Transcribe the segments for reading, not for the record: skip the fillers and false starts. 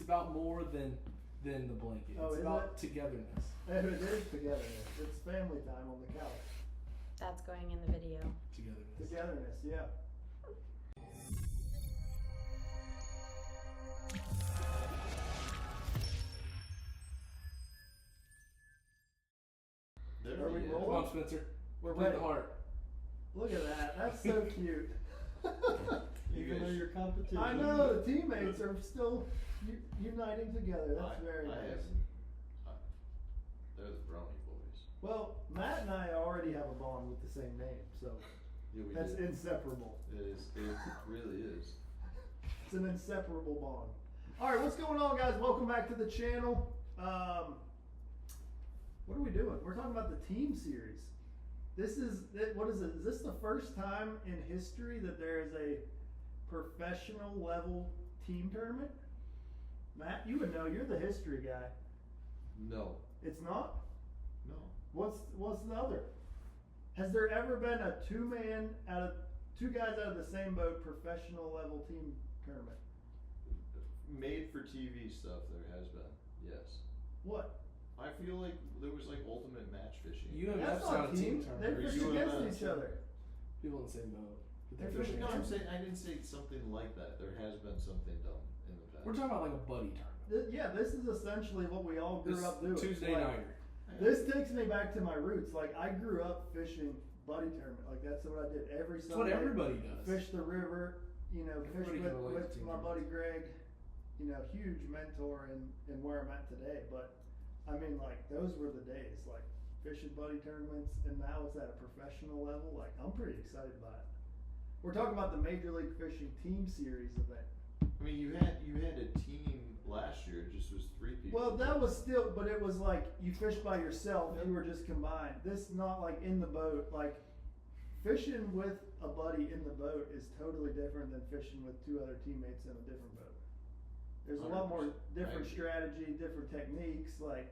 about more than the blanket. It's about togetherness. It is togetherness. It's family time on the couch. That's going in the video. Togetherness, yeah. Are we rolling? Come on, Spencer. We're Play ready. the heart. Look at that. That's so cute. Even though your competition. I know, the teammates are still uniting together. That's very nice. They're the Brownie boys. Well, Matt and I already have a bond with the same name, so Yeah, we that's did. inseparable. It is. It really is. It's an inseparable bond. Alright, what's going on, guys? Welcome back to the channel. What are we doing? We're talking about the team series. What is it? Is this the first time in history that there is a professional level team tournament? Matt, you would know. You're the history guy. No. It's not? No. What's the other? Has there ever been a two guys out of the same boat professional level team tournament? Made for TV stuff there has been. Yes. What? I feel like there was like ultimate match fishing. UMF's not a team tournament. They fish against each other. People in the same boat. They're fishing No, against. I didn't say something like that. There has been something done in the past. We're talking about like a buddy tournament. Yeah, this is essentially what we all grew up doing. Tuesday Like, nighter. This takes me back to my roots. Like, I grew up fishing buddy tournament. Like, that's what I did every That's Sunday. what everybody does. Fish the river, fish Everybody can relate with to team my buddy Greg, huge mentor in where I'm at today. But, I mean, like, those were the days. Like, fishing buddy tournaments, and now it's at a professional level. Like, I'm pretty excited about it. We're talking about the Major League Fishing Team Series event. I mean, you had a team last year. It just was 3 people. Well, that was still, but it was like you fished by yourself. You were just combined. This not like in the boat. Like fishing with a buddy in the boat is totally different than fishing with two other teammates in a different boat. There's a lot more 100%. different strategy, different techniques. Like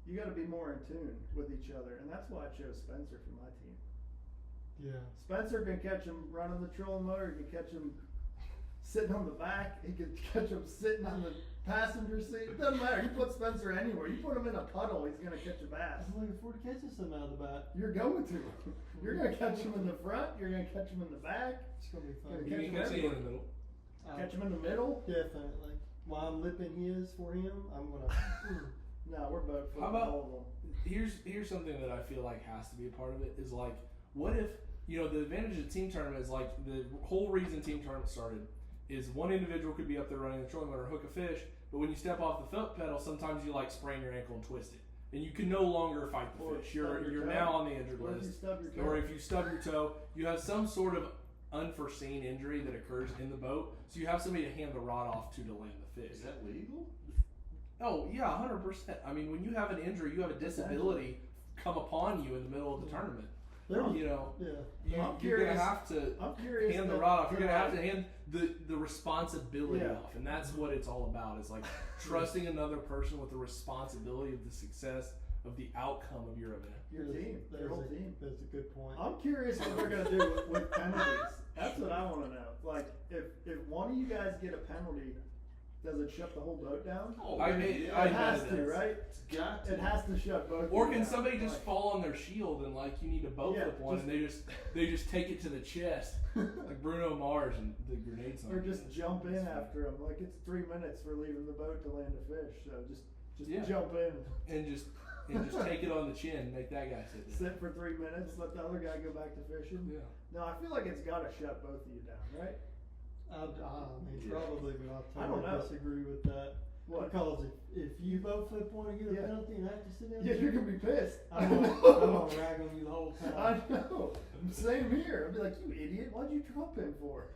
you got to be more in tune with each other, and that's why I chose Spencer for my team. Yeah. Spencer can catch him running the trolling motor. He can catch him sitting on the back. He can catch him sitting on the passenger seat. It doesn't matter. You put Spencer anywhere. You put him in a puddle, he's going to catch a bass. I'm looking forward to catching some out of the bat. You're going to. You're going to catch him in the front. You're going to catch him in the back. It's gonna be fun. You can catch it in the middle. Catch him in the middle. Definitely. While I'm lipping his for him, I'm gonna. No, we're both How flipping about- all of them. Here's something that I feel like has to be a part of it is like, what if, the advantage of team tournament is like the whole reason team tournament started is one individual could be up there running the trolling motor, hook a fish, but when you step off the foot pedal, sometimes you like sprain your ankle and twist it, and you can no longer fight the Or fish. stub You're your toe. now on the injured What if you list. stub your toe? Or if you stub your toe, you have some sort of unforeseen injury that occurs in the boat, so you have somebody to hand the rod off to land the fish. Is that legal? Oh yeah, 100%. I mean, when you have an injury, you have a disability come upon you in the middle of the tournament. There was, You know, yeah. I'm you're curious- gonna have to I'm curious. hand the that- rod off. You're that gonna have like- to hand the responsibility Yeah. off, and that's what it's all about. Is like trusting another person with the responsibility of the success of the outcome of your event. Your team, your whole team. That's a good point. I'm curious what they're gonna do with penalties. That's what I want to know. Like, if one of you guys get a penalty, does it shut the whole boat down? Oh, I It bet has it to, does. right? It's got to. It has to shut both. Or of you can down. somebody just Like, fall on their shield and like you need a boat Yeah, flip one, just- and they just take it to the chest like Bruno Mars and the grenades on or it. just jump in after them? Like it's 3 minutes for leaving the boat to land a fish. So just Yeah. jump in, and just take it on the chin and make that guy sit down. sit for 3 minutes, let the other guy go back to fishing. Yeah. No, I feel like it's got to shut both of you down, right? I mean, Yeah. probably, but I I don't totally know. disagree with that. What? Because if you both flip one and get a Yeah. penalty and have to sit down, Yeah, you're gonna be pissed. I'm gonna rag on you the whole time. I know. Same here. I'd be like, you idiot! Why'd you drop him for?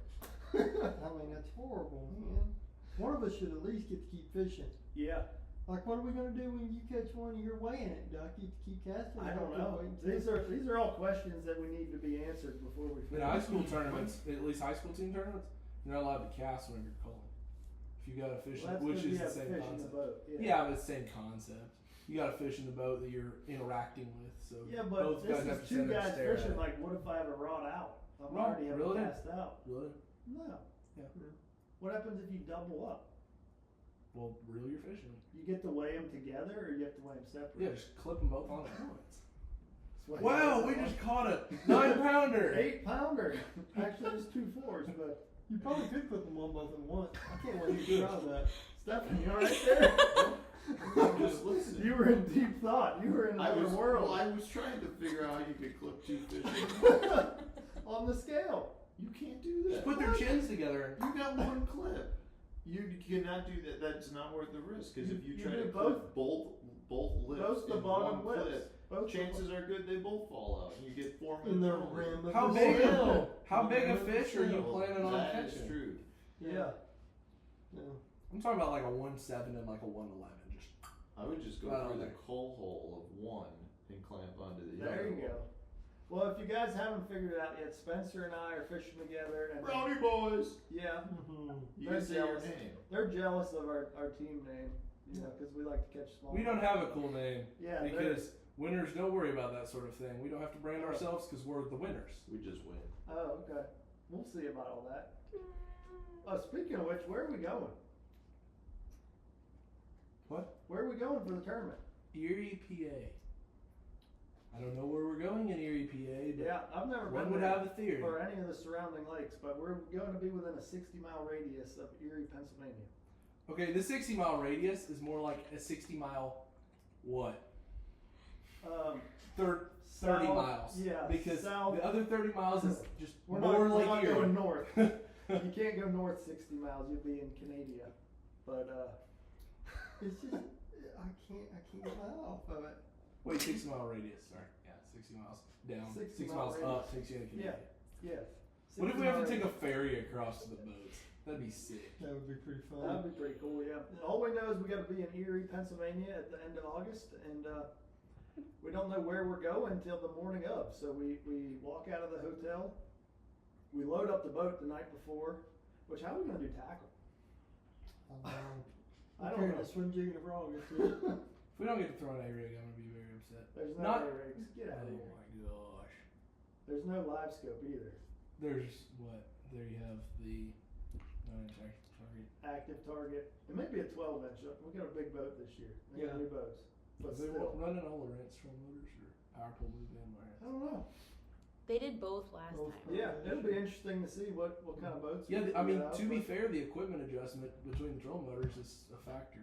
I mean, that's horrible, man. One of us should at least get to keep fishing. Yeah, Like, what are we gonna do when you catch one and you're weighing it, Duck? You keep casting. I it, don't keep know. waiting. These are all questions that we need to be answered before we In finish. high school tournaments, at least high school team tournaments, you're not allowed to cast whenever you're calling. If you got a fish, Well, that's which 'cause is you the have same fish in the concept. boat. Yeah, but it's the same concept. You got a fish in the boat that you're interacting with, so Yeah, but both this guys have is to two stand there and guys stare at fishing. it. Like, what if I have a rod out? I'm No, already having really? cast out. Really? No. Yeah. What happens if you double up? Well, reel your fish in. You get to weigh them together, or you have to weigh them separately? Yeah, just clip them both on at once. That's what Wow, you we do. just caught a 9-pounder. 8-pounder. Actually, there's 2 4s, but You probably could clip them on both at once. I can't wait to try that. Stefan, you all right there? I'm just listening. You were in deep thought. You were in another world. Well, I was trying to figure out how you could clip 2 fish. On the scale. You can't do that. Just put their chins together. You got one clip. You cannot do that. That's not worth the risk. Because if you You try do to clip both lips Both the in bottom one lips. clip, Both the chances are good they both fall out, and you get 4 In minutes. the rim of How the big? shell. How big a Rim of the fish are you shell. planning on That catching? is true. Yeah. Yeah. I'm talking about like a 1.7 and like a 1.11. Just I would just go Right on through the there. coal hole of one and clamp onto the There other you go. Well, if you guys haven't figured it out yet, Spencer and I are fishing together, and Brownie boys. yeah, You They're can say your jealous. name. they're jealous of our team name, you know, because we like to catch small. we don't have a cool name Yeah, because winners don't worry about that sort of thing. We don't have to brand ourselves because we're the winners. We just win. Oh, okay. We'll see about all that. Speaking of which, where are we going? What? Where are we going for the tournament? Erie, PA. I don't know where we're going in Erie, PA, but Yeah, I've never one been would there have a theory. or any of the surrounding lakes, but we're going to be within a 60-mile radius of Erie, Pennsylvania. Okay, the 60-mile radius is more like a 60-mile what? 30 South- miles. Yeah, Because south. the other 30 miles is just We're more not, we're like not Erie. going north. You can't go north 60 miles. You'll be in Canada. But It's just, I can't get my eye off of it. Wait, 60-mile radius. Sorry. Yeah, 60 miles down. 60 6 mile miles up takes you into Canada. yeah. What if 60 we have to mile take a radius. ferry across to the boats? That'd be sick. That would be pretty fun. That'd be pretty cool. Yeah. All we know is we got to be in Erie, Pennsylvania at the end of August, and we don't know where we're going until the morning of. So we walk out of the hotel. We load up the boat the night before. Which how are we gonna do tackle? I don't know. A swim jig and a frog. That's it. If we don't get to throw an A-rig, I'm going to be very upset. There's no Not- rigs. Get out of Oh here. my gosh. There's no live scope either. There's what? There you have the 9-inch active target. Active target. It may be a 12-inch. We got a big boat this year. We got Yeah. new boats. But Are they still, running all the Rance Troll motors or power pull movement I don't know. They did both last Both. time. Yeah, it'll be interesting to see what kind of boats. Yeah, we I mean, get out to be with. fair, the equipment adjustment between the troll motors is a factor.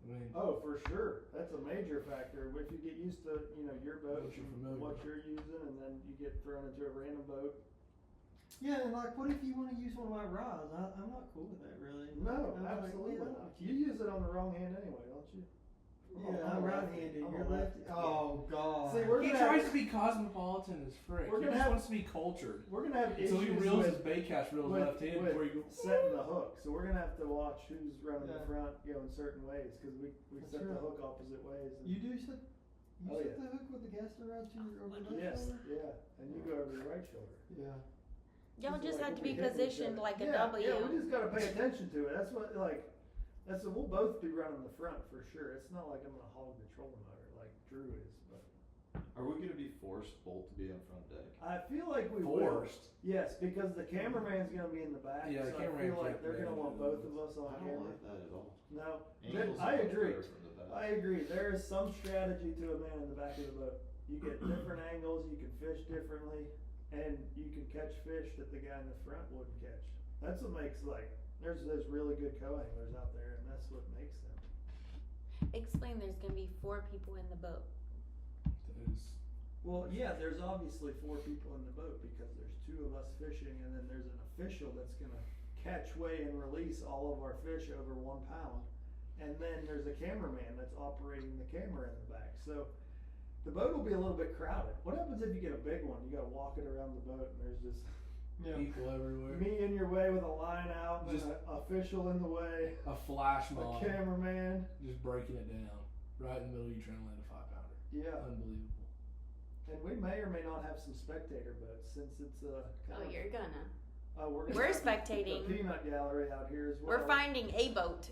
I mean, Oh, for sure. That's a major factor. If you get used to, your boat What you're and familiar what with. you're using, and then you get thrown into a random boat. Yeah, and like, what if you want to use one of my rods? I'm not cool with that, really. No, I'm like, absolutely well, not. You use it on the wrong hand anyway, don't you? Yeah, I'm right-handed. I'm a You're lefty. lefty. Oh God. See, we're he gonna tries have, to be cosmopolitan as frick. We're He gonna just have- wants to be cultured. we're gonna have So he issues reels his with, bait cast reels with- left hand with before you go. setting the hook. So we're gonna have to watch who's running the Yeah. front, going certain ways, because we That's set the right. hook opposite ways. And You do set. You Oh, set yeah. the hook with the gaster rod to your over left Yes, shoulder? yeah, and you go over your right shoulder. Yeah. Y'all It's just like have we'll to be hitting each positioned other. like a yeah, W. Yeah, we just gotta pay attention to it. That's what we'll both be running the front for sure. It's not like I'm gonna hog the trolling motor like Drew is, but Are we gonna be forced both to be on front deck? I feel like we will. Forced. Yes, because the cameraman's gonna be in the back. Yeah, the so I cameraman feel like can't they're gonna manage want it. both of us I on don't camera. like that at all. No, Angles I are much agree. better from the back. I agree. There is some strategy to a man in the back of the boat. You get different angles, you can fish differently, and you can catch fish that the guy in the front wouldn't catch. That's what makes there's really good co-anglers out there, and that's what makes them. Explain there's gonna be 4 people in the boat. That is, Well, yeah, there's obviously 4 people in the boat because there's 2 of us fishing, and then there's an official that's gonna catch, weigh, and release all of our fish over 1 pound. And then there's a cameraman that's operating the camera in the back. So the boat will be a little bit crowded. What happens if you get a big one? You gotta walk it around the boat, and there's just Yeah. people everywhere. me in your way with a line out, and Just- an official in the way, A flash a mob cameraman. just breaking it down right in the middle of you trying to land a 5-pounder. Yeah, Unbelievable. and we may or may not have some spectator boats since it's Oh, you're gonna. we're gonna We're have spectating. the peanut gallery out here as well. We're finding a boat.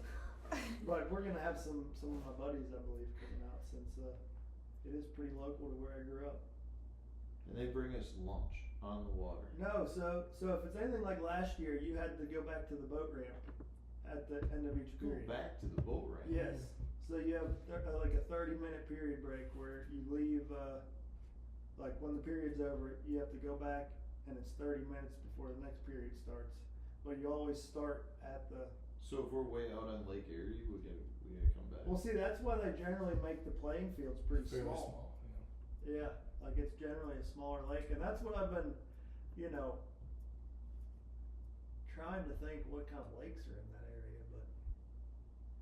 But we're gonna have some of my buddies, I believe, coming out since it is pretty local to where I grew up. And they bring us lunch on the water. No, so if it's anything like last year, you had to go back to the boat ramp at the end of each Go period. back to the boat ramp. Yes. So you have like a 30-minute period break where you leave, like when the period's over, you have to go back and it's 30 minutes before the next period starts. But you always start at the. So if we're way out on Lake Erie, we gotta come back. Well, see, that's why they generally make the playing fields pretty Fairly small. small. Yeah, like it's generally a smaller lake, and that's what I've been, you know, trying to think what kind of lakes are in that area,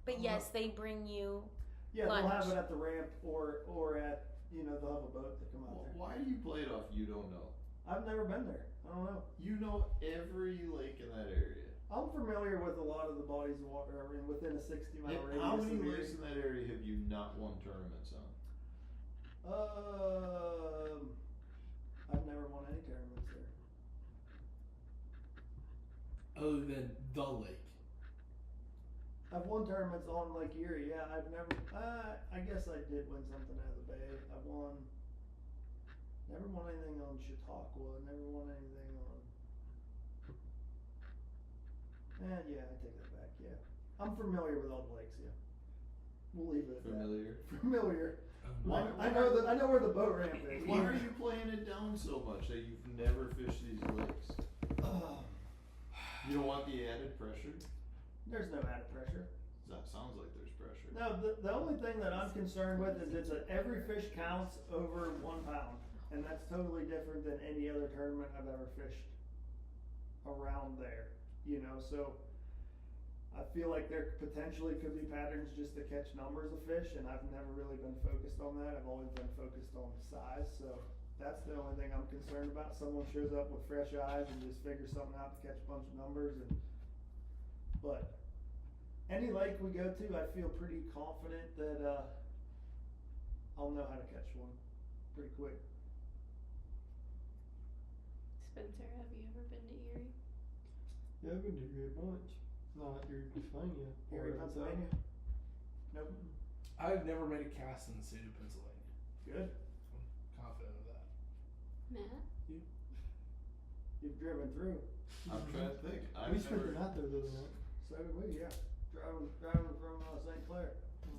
But yes, they bring you. yeah, they'll have Lunch. it at the ramp or at, you know, they'll have a boat that come out there. Why do you play it off you don't know? I've never been there. I don't know. You know every lake in that area. I'm familiar with a lot of the bodies of water within a 60-mile And radius. how many of lakes Erie. in that area have you not won tournaments on? I've never won any tournaments there. Other than the lake. I've won tournaments on Lake Erie. Yeah, I've never. I guess I did win something out of the bay. Never won anything on Chautauqua. Never won anything on. Yeah, I take that back. Yeah, I'm familiar with all the lakes. Yeah, we'll leave it at Familiar? that. Familiar. Why- I know where the boat ramp is. Why are you playing it down so much that you've never fished these lakes? You don't want the added pressure? There's no added pressure. That sounds like there's pressure. No, the only thing that I'm concerned with is that every fish counts over 1 pound, and that's totally different than any other tournament I've ever fished around there. You know, so I feel like there potentially could be patterns just to catch numbers of fish, and I've never really been focused on that. I've always been focused on size, so that's the only thing I'm concerned about. Someone shows up with fresh eyes and just figures something out to catch a bunch of numbers, but any lake we go to, I feel pretty confident that I'll know how to catch one pretty quick. Spencer, have you ever been to Erie? Yeah, I've been to Erie a bunch. Not Erie, Pennsylvania. Erie, Pennsylvania? Nope. I've never made a cast in the state of Pennsylvania. Good. I'm confident of that. Matt? You've driven through. I'm trying to think. We spent the night there the other night. So did we, yeah. Driving from St. Clair.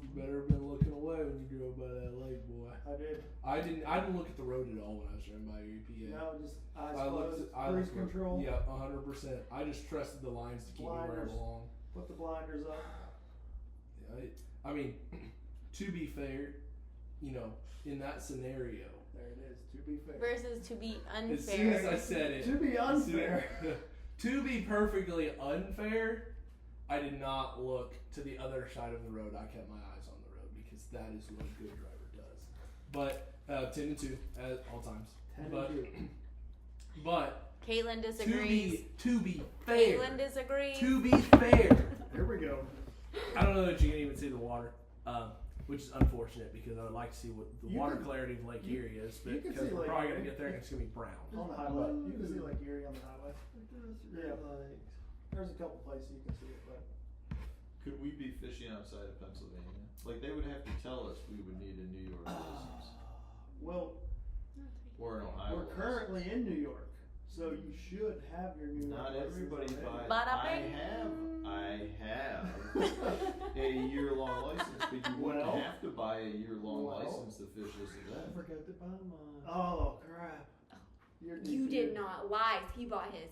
You better have been looking away when you drove by that lake, boy. I did. I didn't look at the road at all when I was driving by Erie, PA. No, just eyes I closed, looked. cruise control. Yeah, 100%. I just trusted the lines to keep me where I Blinders. belong. Put the blinders up. Yeah, I mean, to be fair, you know, in that scenario, There it is, to be fair. Versus to be unfair. as soon as I said it, To be as soon- unfair. to be perfectly unfair, I did not look to the other side of the road. I kept my eyes on the road because that is what a good driver does. But 10-2 at all times. 10 But and 2. but Caitlin disagrees. to be fair, Caitlin disagrees. to be fair, Here we go. I don't know that you can even see the water, which is unfortunate because I would like to see what the You water can- clarity of Lake Erie is, you but can because see we're Lake probably Erie. gonna get there and it's gonna be brown. On the highway. You can see Lake Erie on the highway. Yeah. Yeah. There's a couple places you can see it, but Could we be fishing outside of Pennsylvania? Like they would have to tell us we would need a New York license well, or an Ohio we're license. currently in New York, so you should have your New York Not license everybody already. buys. Bada I bing. have a year-long license, but you wouldn't Well. have to buy a year-long Well. license to fish this I event. forgot to buy mine. Oh crap! You did not lie. He bought his.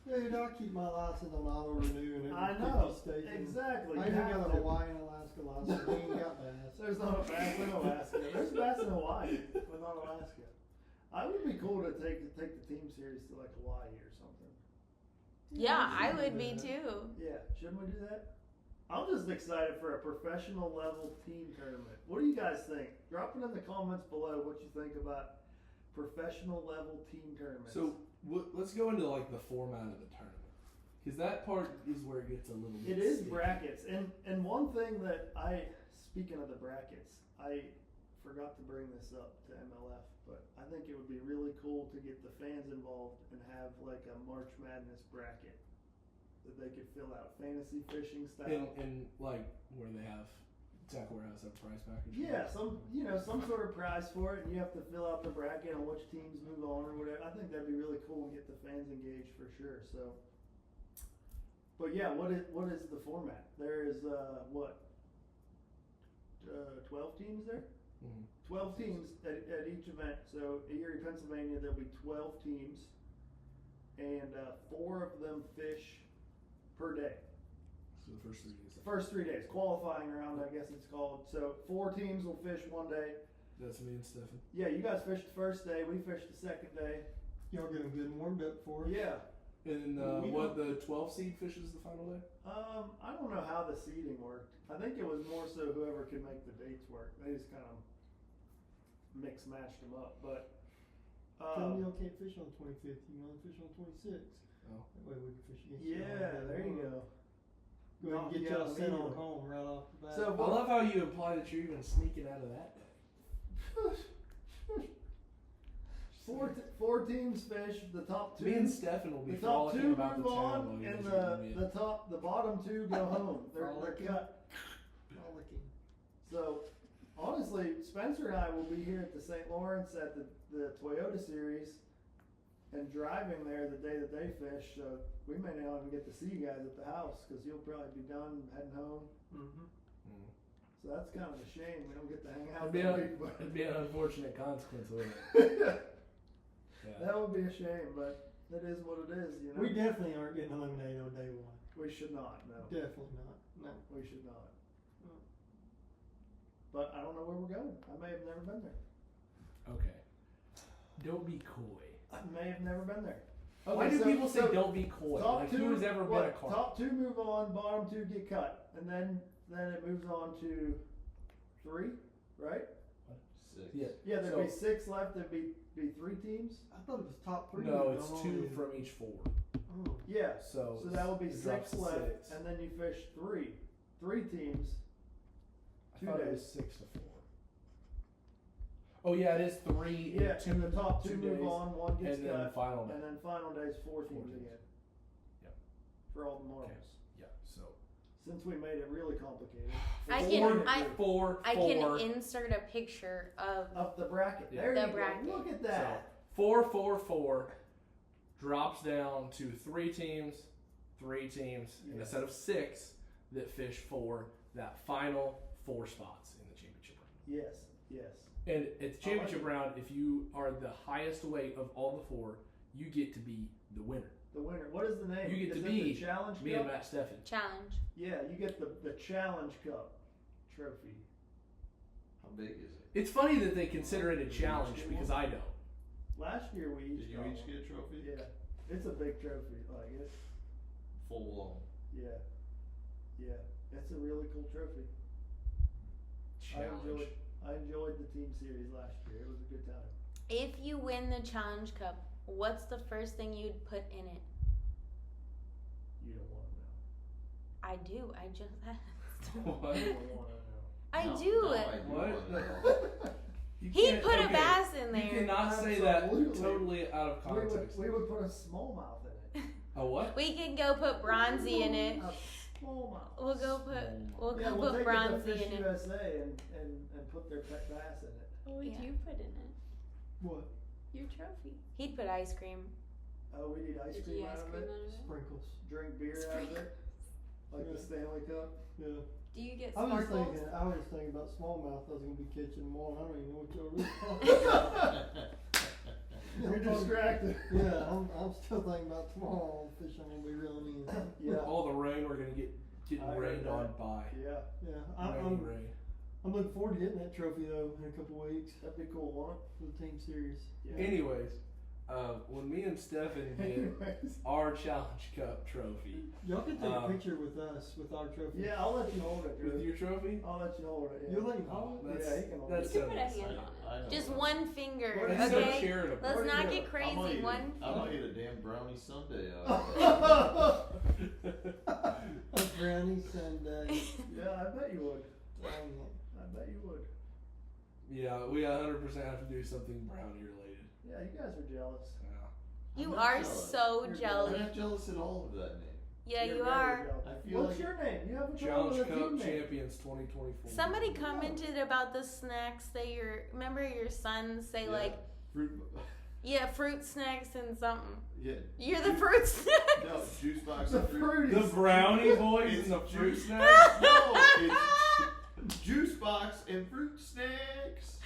Dude, I keep my license on auto renew and I every know 50 state. exactly. I You even have got to. a Hawaii and Alaska license. We ain't got bass. There's not a bass in Alaska. There's bass in Hawaii, but not Alaska. I would be cool to take the team series to like Hawaii or something. Yeah, I would be too. Yeah, shouldn't we do that? I'm just excited for a professional level team tournament. What do you guys think? Drop it in the comments below what you think about professional level team tournaments. So let's go into like the format of the tournament, because that part is where it gets a little bit it is sticky. brackets, and one thing that speaking of the brackets, I forgot to bring this up to MLF, but I think it would be really cool to get the fans involved and have like a March Madness bracket that they could fill out fantasy fishing style. and like where they have Tackle Warehouse have a prize package. Yeah, some sort of prize for it, and you have to fill out the bracket on which teams move on or whatever. I think that'd be really cool and get the fans engaged for sure. So But yeah, what is the format? There is 12 teams there. Mhm. 12 teams at each event. So Erie, Pennsylvania, there'll be 12 teams, and 4 of them fish per day. So the first 3 days. The first 3 days, qualifying round, I guess it's called. So 4 teams will fish one day. That's me and Stefan. Yeah, you guys fished the first day. We fished the second day. Y'all get a good warmed up for us. Yeah. And We what don't- the 12 seed fishes the final day? I don't know how the seeding worked. I think it was more so whoever could make the dates work. They just kind of matched them up. But Tell me y'all can't fish on the 25th. You can only fish on the 26th. Oh. That way we can fish against you. yeah, there you go. Go ahead and get Yeah, y'all sent on immediately. home right off the bat. So I love how you imply that you're even sneaking out of that day. Four teams fish. The top 2. Me and Stefan will be The top frolicking 2 about the move town on, while you and guys are doing it. the bottom 2 go home. They're Frolicking. cut. Frolicking. So honestly, Spencer and I will be here at the St. Lawrence at the Toyota Series, and driving there the day that they fish. So we may not even get to see you guys at the house because you'll probably be done heading home. Mm-hmm. So that's kind of a shame. We don't get to hang out. It'd be an unfortunate consequence of it. Yeah. That would be a shame, but it is what it is. You know. We definitely aren't getting eliminated on day 1. We should not. No. Definitely not. No. We should not. No. But I don't know where we're going. I may have never been there. Okay. Don't be coy. I may have never been there. Why do people say don't be coy? Top Like 2, who has ever been a carp? Top 2 move on, bottom 2 get cut, and then it moves on to 3, right? 6. Yeah. Yeah, there'd So- be 6 left. There'd be 3 teams. I thought it was top 3. No, but it's I'm 2 only- from each 4. Oh. Yeah. So So that would be it drops 6 to left, 6. and then you fish 3 teams. I 2 thought it days. was 6 to 4. Oh yeah, it is 3 Yeah, in 2, and the top 2 2 move days, on, 1 gets and then cut, final day. and then final day's 4 teams teams. again. Yep. For all the marbles. Yeah. So Since we made it really complicated. I it's can- four- I- 4 I can insert a picture of Up the bracket. Yeah. There The you bracket. go. Look at so that. 4 4 4 drops down to 3 teams, and Yeah. a set of 6 that fish for that final 4 spots in the championship round. Yes. Yes. And at the championship round, if you are the highest weight of all the 4, you get to be the winner. The winner. What is the name? You get is to it be the Challenge Me Cup? and Matt Stefan. challenge. Yeah, you get the Challenge Cup trophy. How big is it? It's funny that they consider it a challenge because I don't. Last year we each Did you got each one. get a trophy? Yeah, it's a big trophy. Like it's Full blown. yeah. It's a really cool trophy. Challenge. I enjoyed the team series last year. It was a good time. If you win the challenge cup, what's the first thing you'd put in it? You don't want to know. I do. I just asked. What? You don't want to know. I No, do. no, I do What? wanna know. You He can't- put a okay, bass in You there. cannot say that Absolutely. totally out of context. We would put a smallmouth in it. A what? We can go put bronzy in it. A smallmouth. We'll go put we'll Yeah, go we'll put take bronzy it to Fish in it. USA and put their pet bass in it. What would Yeah. you put in it? What? Your trophy. He'd put ice cream. Oh, we need ice Did cream you out ice of cream it. out of it? Sprinkles. Drink beer out of it, like Yeah. the Stanley Cup. Yeah. Do you get I was sparkles? thinking about smallmouth. I was gonna be catching them all. I don't even know what y'all really talking about. You're distracted. Yeah, I'm still thinking about tomorrow fish I'm gonna be reeling in. Yeah, All the rain we're gonna get getting I heard rained that. on by. yeah, Yeah, Rainy rain. I'm looking forward to getting that trophy though in a couple weeks that'd be cool, won't for the team series. it? Anyways, when me and Stefan get Anyways. our Challenge Cup trophy, Y'all can take a Um, picture with us with our trophy. Yeah, I'll let you hold it, with Drew. your trophy, I'll let you hold it. Yeah. You'll let him hold it? that's Yeah, he can hold that's You so can put a nice. hand on I it. know. Just one finger, That's so okay? charitable. Let's What are you not doing? get crazy. One I might finger. eat a damn brownie Sunday out of it. A brownie Sunday. Yeah, I bet you would. Dang it. I bet you would. Yeah, we 100% have to do something brownie related. Yeah, you guys are jealous. Yeah. You I'm not are jealous. so You're I'm jelly. not jealous at all of that name. Yeah, You're you very are. jealous. I feel What's like- your name? You have a Challenge with a Cup team name. Champions 2024. Somebody commented about the snacks that remember your sons say Yeah. like, Fruit. Yeah, fruit snacks and something. Yeah. You're the fruit snacks. No, juice box The and fruit. fruit The is- brownie boys It's and the fruit juice- snacks. No, it's juice box and fruit snacks.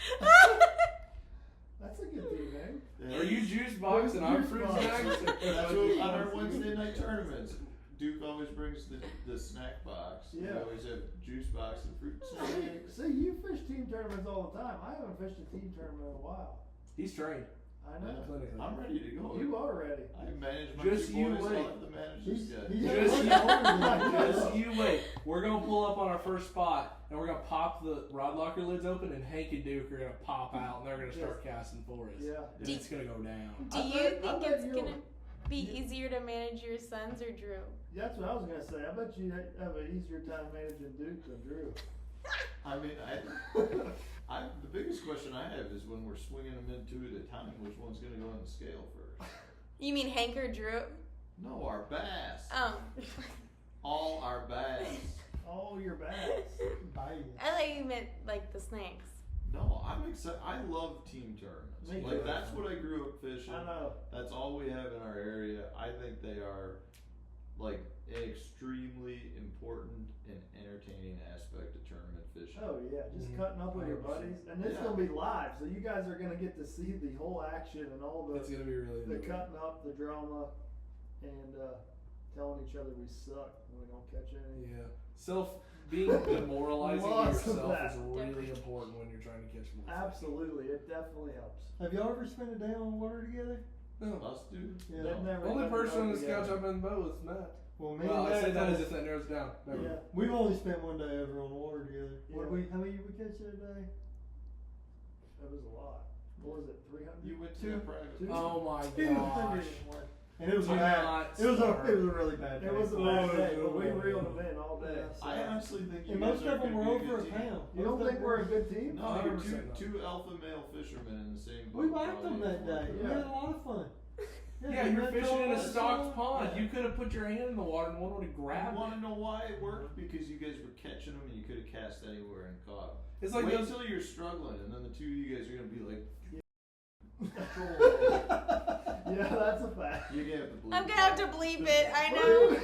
That's a good team name. Are you juice box and I'm Juice fruit box. snacks? That's what on our Wednesday night tournaments. Duke always brings the snack box. We Yeah. always have juice box and fruit snacks. See, you fish team tournaments all the time. I haven't fished a team tournament in a while. He's trained. I know. Clinically. I'm ready to go. You are ready. I manage my Just two you boys. wait. I'll have to manage this guy. Just much older than Just you wait. We're gonna pull up on our first spot and we're gonna pop the rod locker lids open and Hank and Duke are gonna pop out and they're gonna start casting for us. Yeah. And it's gonna go down. Do I you bet- I think bet it's you'll- gonna be easier to manage your sons or Drew? That's what I was gonna say. I bet you have an easier time managing Duke than Drew. I mean, the biggest question I have is when we're swinging them in two at a time, which one's going to go on the scale first? You mean Hank or Drew? No, our bass. Oh. All our bass. Oh, your bass. Bye. I thought you meant like the snakes. No, I'm excited. I love team tournaments. Me Like too. that's what I grew up fishing. I know. That's all we have in our area. I think they are like an extremely important and entertaining aspect of tournament fishing. Oh yeah, just Mhm. cutting up with your 100%. buddies, and it's Yeah. gonna be live, so you guys are gonna get to see the whole action and all It's the gonna be really the neat. cutting up, the drama, and telling each other we suck when we don't catch any. Yeah. Being demoralizing to Lots of yourself that. is really important when you're trying to catch more fish. Absolutely, it definitely helps. Have y'all ever spent a day on the water together? No. Us do. Yeah. They've never The only done person on it the scout together. I've been in the boat with is Matt. Well, me Well, and I say Matt that as both- if that narrows it down. Never. Yeah. We've only spent one day over on the water together. What Yeah. how many did we catch that day? That was a lot. What was it? 300. You went to Two. a private. Two. Oh my 201. gosh. And it was Do bad. not It was start. a really bad day. It was a Oh, bad day, no but we way. reeled them in all day. Yeah. I honestly think you And guys most are of them gonna were be over a good team. pound. You don't think we're a good team? No, you're 100% two alpha male fishermen in the same boat. We whacked them probably. that day. We Yeah. had a lot of fun. Yeah, we you're went fishing in a to- stocked pond. Yeah. You could have put your hand in the water and one would have You grabbed want it. to know why it worked? Because you guys were catching them and you could have cast anywhere and caught them. It's like Wait those. until you're struggling, and then the two of you guys are gonna be like, Yeah, that's a fact. you're gonna have to believe. I'm gonna have to bleep it. I know.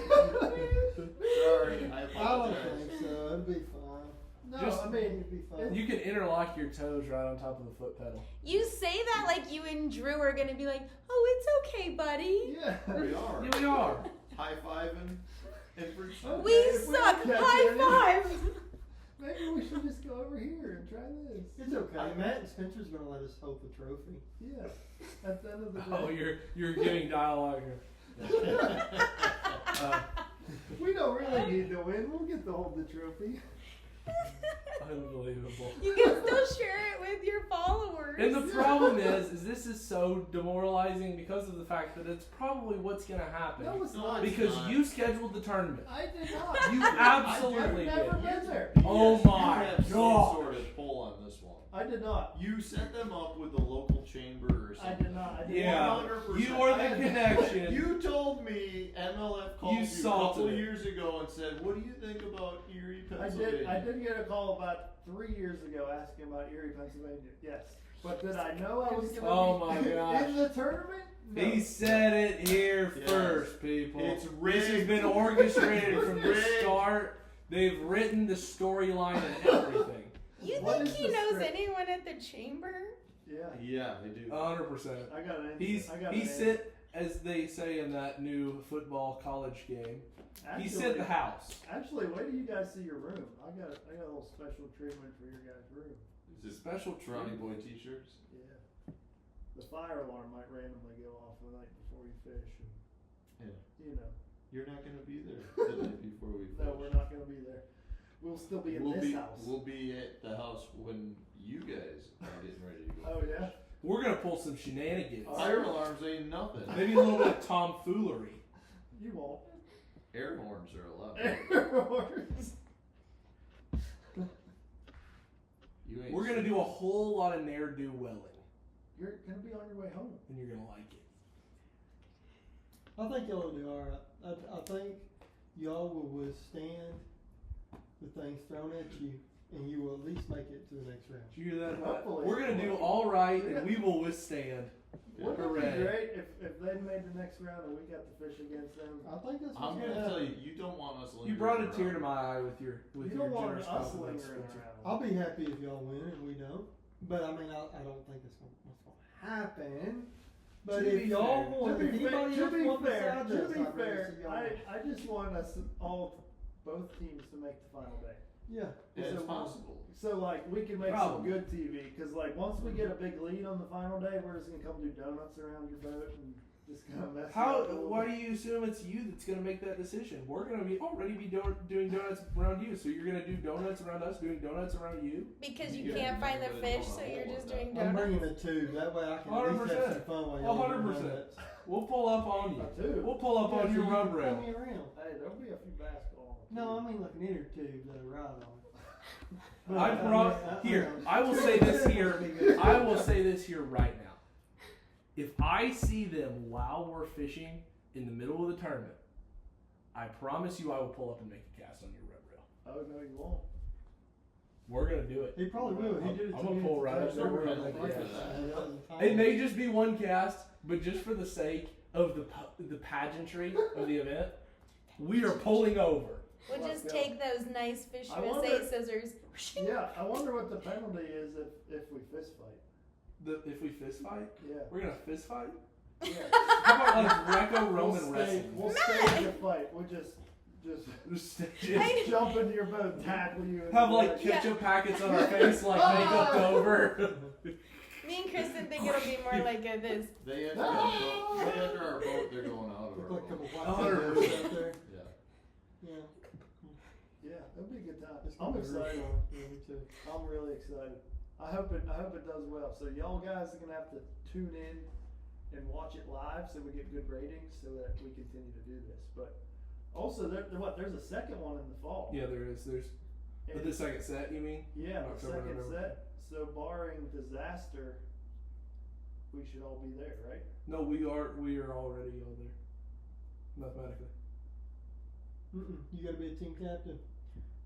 Sorry, I I don't apologize. think so. It'd be fine. No, Just- I mean, It'd be fine. You can interlock your toes right on top of the foot pedal. You say that like you and Drew are gonna be like, oh, it's okay, buddy. yeah. We are Yeah, we are. high fiving and fruit Okay. We if we suck. don't catch High any- five. Maybe we should just go over here and try this. It's okay. Matt and Spencer's gonna let us hold the trophy. Yeah. At the end of the day. Oh, you're giving dialogue here. We don't really need to win. We'll get to hold the trophy. Unbelievable. You can still share it with your followers. And the problem is this is so demoralizing because of the fact that it's probably what's gonna happen. No, it's No, not. it's Because not. you scheduled the tournament. I did not. You I've absolutely never did. been there. Oh Yes, my you have some God. sort of pull on this one. I did not. You set them up with the local chamber or I something. did not. I did Yeah. not. 100%. You are the I- connection. You told me MLF called You you, a salted couple it. years ago and said, "What do you think about Erie, Pennsylvania?" I did get a call about 3 years ago asking about Erie, Pennsylvania. Yes. But did I know I was going to Oh be my gosh. in the tournament? No. He said it here Yes. first, people. It's This has rigged. been orchestrated from the Rigged. start. They've written the storyline and everything. You What think is he the knows script? anyone at the chamber? Yeah. Yeah, they do. 100%. I got an answer. He's I got he an sit, as they say in that new football college game. answer. He sit the house. Actually, wait till you guys see your room. I got a little special treatment for your guys' room. Is it Special Ronnie treatment. Boy t-shirts? Yeah. The fire alarm might randomly go off the night before you fish. And, you know. You're not gonna be there the night before we fish. No, we're not going to be there. We'll still be in We'll this be house. we'll be at the house when you guys are getting ready to go. Oh, yeah? We're gonna pull some shenanigans. Fire alarms ain't nothing. Maybe a little bit of tomfoolery. You won't. Air horns are allowed. Airports. You ain't We're gonna do a whole lot of ne'er-do welling, You're going to be on your way home. and you're gonna like it. I think y'all will do alright. I think y'all will withstand the things thrown at you, and you will at least make it to the next round. Did you hear that? Matt? Hopefully. We're gonna do all right, and we will withstand. Wouldn't it Hooray. be great if they made the next round and we got to fish against them? I think that's I'm what's gonna gonna tell happen. you, you don't want us. You brought a lingering tear to around. my eye with your You don't want generous us compliments, lingering Spencer. around. I'll be happy if y'all win and we don't. But I mean, I don't think that's what's gonna happen. But To if be y'all fair- want, if anybody else wants to besides us, be I'd rather fair, see y'all win. I just want us both teams to make the final day. Yeah. Yeah, it's So- possible. So like we can make Probably. some good TV because like once we get a big lead on the final day, we're just gonna come do donuts around your boat and just kind of mess. How? it up a little Why do bit. you assume it's you that's gonna make that decision? We're gonna be doing donuts around you, so you're gonna do donuts around us, doing donuts around you. Because You you get can't find the everybody fish, on so a you're whole just with doing I'm bringing donuts. a tube. That way I can at least have 100%. some fun while y'all 100%. do donuts. We'll pull up on you. A tube. We'll pull up Yeah, on so your you run can rail. pull me around. Hey, there'll be a few basketball. on the No, I tube. mean like an inner tube that I ride on. I will say this here. I will say this here right now. If I see them while we're fishing in the middle of the tournament, I promise you I will pull up and make a cast on your rub rail. Oh no, you won't. We're gonna do it. He probably will. He did it I'm to gonna me. pull right up at there. the We're first gonna time. make Yeah. It may just be one cast, but just for the sake of the pageantry of the event, we are pulling over. We'll Let's just go. take those nice fish I USA wonder- scissors. Yeah, I wonder what the penalty is if we fist fight. If we fist fight, Yeah. we're gonna fist fight. Yeah. How about like Greco-Roman We'll wrestling? stage the fight. We'll just Just jump into your boat, and tackle you. and have be like ketchup packets on our face, like makeup over. Me and Kristen think it'll be more like this. They enter our boat, they're going out of our Look like a couple boat. white people out there. Yeah. Yeah. Yeah, it'll be a good time. It's I'm gonna be real excited. fun. Yeah, me too. I'm really excited. I hope it does well. So y'all guys are gonna have to tune in and watch it live so we get good ratings so that we continue to do this. But also there's a second one in the fall. Yeah, there is. There's And- the second set. You mean? yeah, the October, second November. set. So barring disaster, we should all be there, right? No, we are already all there. Mathematically. You gotta be a team captain.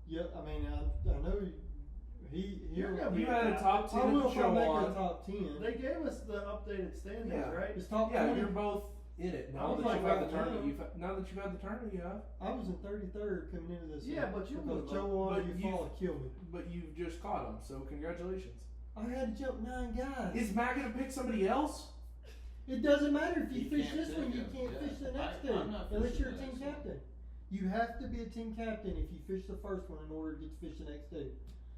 Yeah, I mean, I know You're gonna be You had a top I 10 will if I show make on. the top 10. They gave us the updated standings, Yeah. right? It's top Yeah, 20. you're both in it. I Now was that like you've had the right tournament, now. now that you've had the tournament, you have. I was in 33rd coming into this. Yeah, but you because moved Joe up. wanted But you you- fall kill me. But you've just caught them, so congratulations. I had to jump 9 guys. Is Matt gonna pick somebody else? It doesn't matter if you You fish can't this one, pick you him, can't yeah. fish the next I'm two not unless fishing you're a the team next one. captain. You have to be a team captain if you fish the first one in order to get to fish the next two.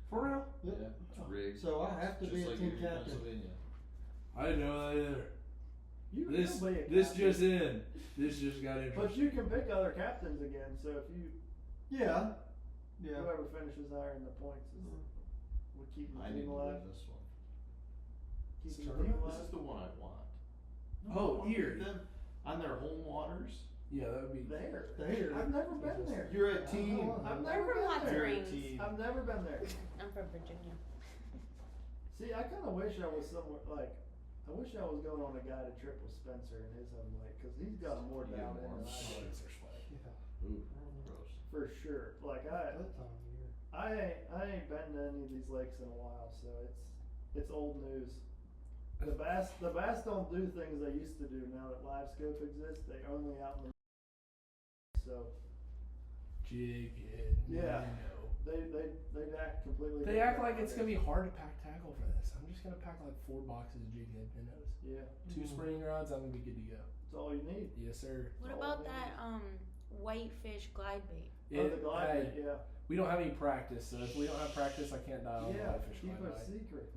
For real? Yeah, it's rigged. So I have to Just be a like team in captain. Pennsylvania. I didn't know that either. You This can be a this captain. just in. This just got interesting. But you can pick other captains again. So if you Yeah. Yeah. whoever finishes higher in the points is we keep the I team need to alive. win this one. Keep the Tournament? team This alive. is the one I want. Oh, I want Erie. them on their home waters. Yeah, that would be. There. There. I've never been there. You're a team. I've We're never from Hot been there. Springs. Team. I've never been there. I'm from Virginia. See, I kind of wish I was somewhere like. I wish I was going on a guided trip with Spencer in his home lake because he's got more You down get there more than I do. Yeah. Ooh, gross. For sure. Like That time of year. I ain't been to any of these lakes in a while, so it's old news. The bass don't do things they used to do now that live scope exists. They only out in the so Jig it. Yeah. No. they act completely. They act different like it's gonna nowadays. be hard to pack tackle for this. I'm just gonna pack like 4 boxes of jig head minnows. Yeah, 2 spring rods, I'm gonna be good to go. that's all you need. Yes, sir. What all about it that whitefish glide bait? Oh, the glide, hey, yeah. we don't have any practice, so if we don't have practice, I can't dial Yeah, the fish keep glide it bite. secret.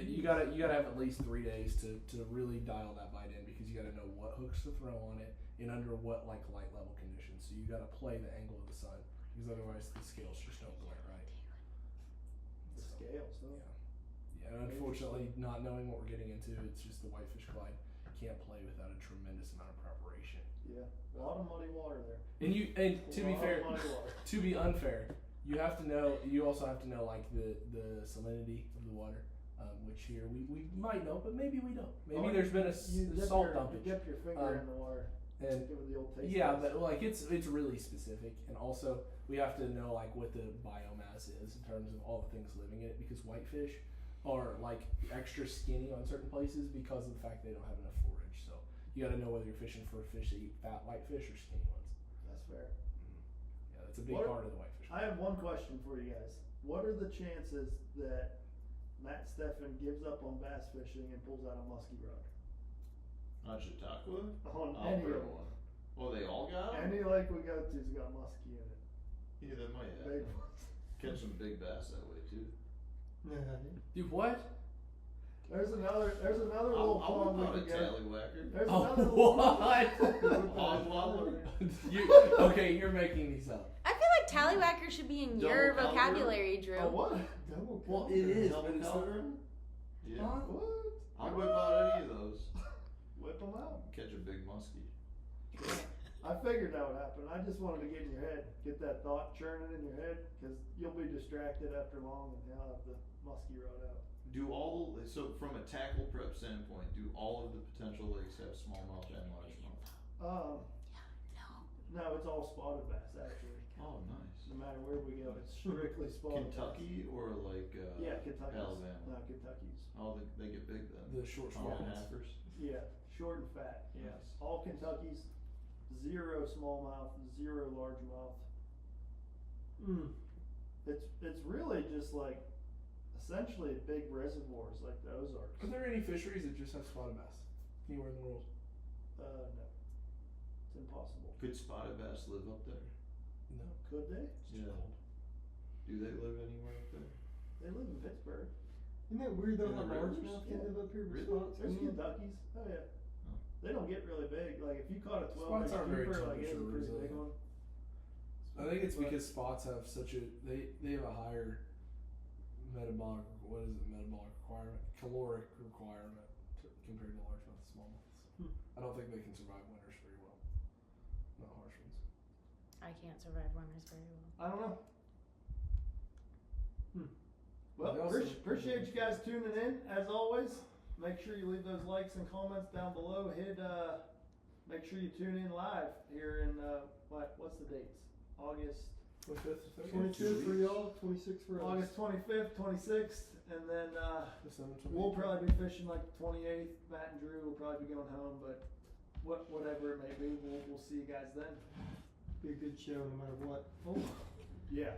You gotta have at least 3 days to really dial that bite in because you gotta know what hooks to throw on it and under what like light level conditions. So you gotta play the angle of the sun because otherwise the scales just don't glare right. The scales, huh? Yeah, and unfortunately, not knowing what we're getting into, it's just the whitefish glide can't play without a tremendous amount of preparation. Yeah, a lot of muddy water there. And to be A lot fair, of muddy water. to be unfair, you have to know. You also have to know like the salinity of the water, which here we might know, but maybe we don't. Maybe Oh, there's been a You dip salt your, dumpage. You dip your finger in the water. And Give it the old taste. yeah, test. but like it's really specific, and also we have to know like what the biomass is in terms of all the things living in it because whitefish, are like extra skinny on certain places because of the fact they don't have enough forage. So you got to know whether you're fishing for fish that eat fat whitefish or skinny ones. That's fair. Yeah, that's a big What- part of the whitefish. I have one question for you guys. What are the chances that Matt Stefan gives up on bass fishing and pulls out a musky rod? On Chautauqua? On I'll any throw of them. one. Oh, they all got 'em? Any lake we go to's got muskie in it. Yeah, they might have. Big ones. Catch some big bass that way too. Yeah. Dude, what? There's another little I'll pond we whip out a could go. tallywhacker. There's Oh, another little what? Hog wobbler. Okay, you're making these up. I feel like tallywhacker should be in your Double vocabulary, Drew. Oh, what? Double Well, cover. it is, Double but it's caliber? Yeah. Huh? What? I'll whip out any of those. Whip them out. Catch a big muskie. I figured that would happen. I just wanted to get in your head, get that thought churning in your head, because you'll be distracted after long and you'll have the muskie rod out. So from a tackle prep standpoint, do all of the potential lakes have smallmouth and largemouth? No, it's all spotted bass actually. Oh, nice. No matter where we go, it's strictly spotted Kentucky or like bass. Yeah, Kentucky's. Alabama? No, Kentucky's. Oh, they get big then. The short Small smallmouths. halfers. Yeah, short and fat. Yeah, Nice. all Kentucky's. 0 smallmouth, 0 largemouth. It's really just like essentially big reservoirs like the Ozarks. Are there any fisheries that just have spotted bass anywhere in the world? No, it's impossible. Could spotted bass live up there? No. Could they? It's too Yeah. cold. Do they live anywhere up there? They live in Pittsburgh. Isn't that weird though In how the rivers? largemouth can Yeah. live up here with Really? spots? There's can you? Kentucky's. Oh yeah. Oh. They don't get really big. Like if you caught a 12 Spots aren't very keeper, like it's a temperature pretty big resilient. one. I think it's But- because spots have such a they have a higher metabolic requirement, caloric requirement compared to largemouth and smallmouth. So I don't think they can survive winters very well. Not harsh ones. I can't survive winters very well. I don't know. Well, They also- appreciate you guys tuning in as always. Make sure you leave those likes and comments down below. Make sure you tune in live here in what's the dates? August 25th to 30th? 22 for y'all, 26 for us. August 25th, 26th, and then December we'll 28th. probably be fishing like the 28th. Matt and Drew will probably be going home, but whatever it may be, we'll see you guys then. Be a good show no matter what. Yeah.